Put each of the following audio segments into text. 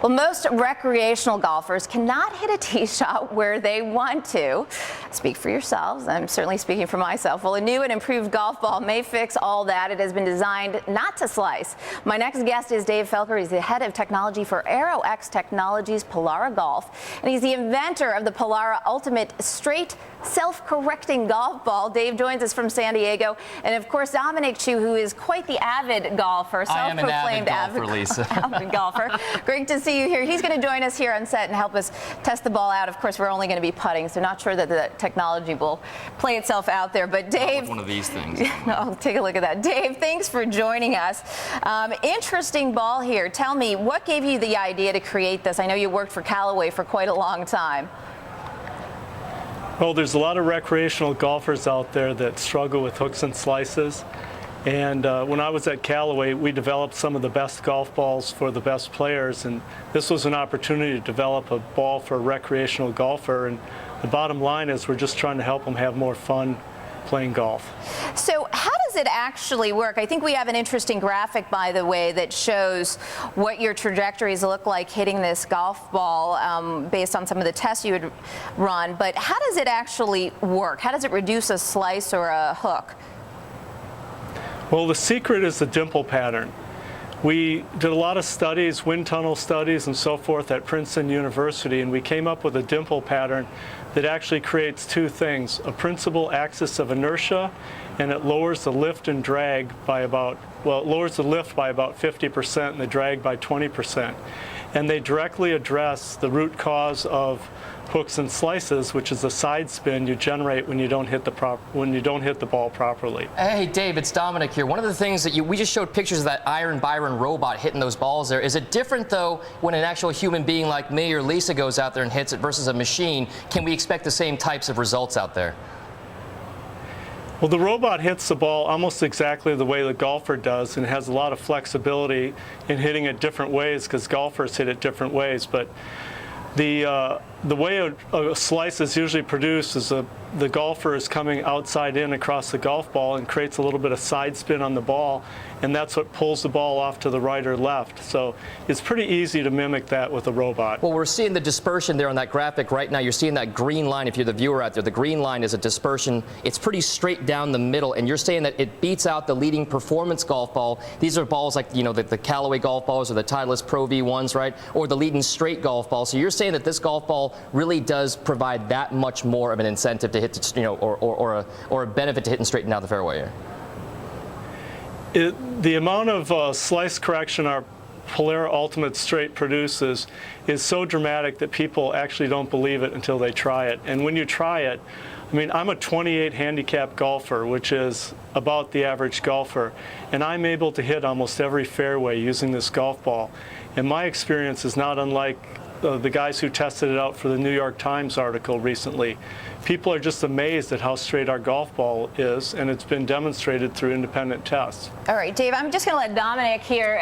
Well, most recreational golfers cannot hit a tee shot where they want to. Speak for yourselves. I'm certainly speaking for myself. Well, a new and improved golf ball may fix all that. It has been designed not to slice. My next guest is Dave Felker. He's the head of technology for Aerox Technologies Polara Golf, and he's the inventor of the Polara Ultimate Straight Self-Correcting Golf Ball. Dave joins us from San Diego, and of course Dominic, who is quite the avid golfer, self-proclaimed avid golfer. Great to see you here. He's going to join us here on set and help us test the ball out. Of course, we're only going to be putting, so not sure that the technology will play itself out there. But Dave, one of these things. I'll take a look at that. Dave, thanks for joining us. Interesting ball here. Tell me, what gave you the idea to create this? I know you worked for Callaway for quite a long time. Well, there's a lot of recreational golfers out there that struggle with hooks and slices. And when I was at Callaway, we developed some of the best golf balls for the best players. And this was an opportunity to develop a ball for a recreational golfer. And the bottom line is we're just trying to help them have more fun playing golf. So how does it actually work? I think we have an interesting graphic, by the way, that shows what your trajectories look like hitting this golf ball based on some of the tests you would run. But how does it actually work? How does it reduce a slice or a hook? Well, the secret is the dimple pattern. We did a lot of studies, wind tunnel studies and so forth at Princeton University, and we came up with a dimple pattern that actually creates two things: a principal axis of inertia, and it lowers the lift and drag by about, well, it lowers the lift by about 50% and the drag by 20%. And they directly address the root cause of hooks and slices, which is the side spin you generate when you don't hit the ball properly. Hey Dave, it's Dominic here. One of the things that we just showed pictures of that Iron Byron robot hitting those balls there. Is it different though when an actual human being like me or Lisa goes out there and hits it versus a machine? Can we expect the same types of results out there? Well, the robot hits the ball almost exactly the way the golfer does, and has a lot of flexibility in hitting it different ways because golfers hit it different ways. But the way a slice is usually produced is the golfer is coming outside in across the golf ball and creates a little bit of side spin on the ball, and that's what pulls the ball off to the right or left. So it's pretty easy to mimic that with a robot. Well, we're seeing the dispersion there on that graphic right now. You're seeing that green line. If you're the viewer out there, the green line is a dispersion. It's pretty straight down the middle, and you're saying that it beats out the leading performance golf ball. These are balls like, you know, the Callaway golf balls or the Titleist Pro V1s, right? Or the leading straight golf ball. So you're saying that this golf ball really does provide that much more of an incentive to hit, you know, or a benefit to hitting straight down the fairway here. The amount of slice correction our Polara Ultimate Straight produces is so dramatic that people actually don't believe it until they try it. And when you try it, I mean, I'm a 28 handicap golfer, which is about the average golfer, and I'm able to hit almost every fairway using this golf ball. And my experience is not unlike the guys who tested it out for the New York Times article recently. People are just amazed at how straight our golf ball is, and it's been demonstrated through independent tests. All right, Dave, I'm just going to let Dominic here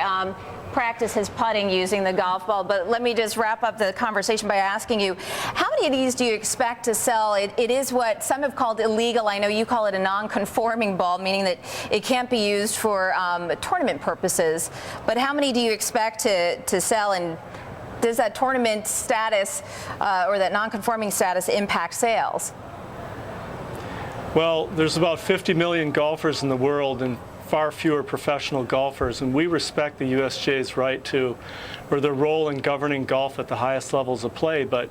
practice his putting using the golf ball, but let me just wrap up the conversation by asking you, how many of these do you expect to sell? It is what some have called illegal. I know you call it a non-conforming ball, meaning that it can't be used for tournament purposes, but how many do you expect to sell, and does that tournament status or that non-conforming status impact sales? Well, there's about 50 million golfers in the world and far fewer professional golfers, and we respect the USGA's right to, or their role in governing golf at the highest levels of play, but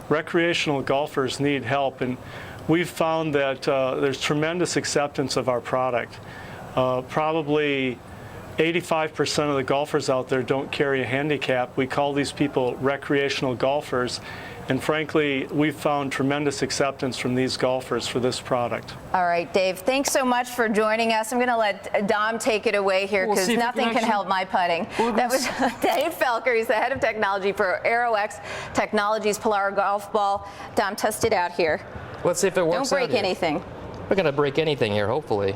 recreational golfers need help, and we've found that there's tremendous acceptance of our product. Probably 85% of the golfers out there don't carry a handicap. We call these people recreational golfers, and frankly, we've found tremendous acceptance from these golfers for this product. All right, Dave, thanks so much for joining us. I'm going to let Dom take it away here because nothing can help my putting. That was Dave Felker. He's the head of technology for Aerox Technologies Polara Golf Ball. Dom, test it out here. Let's see if it works. Don't break anything. We're going to break anything here, hopefully.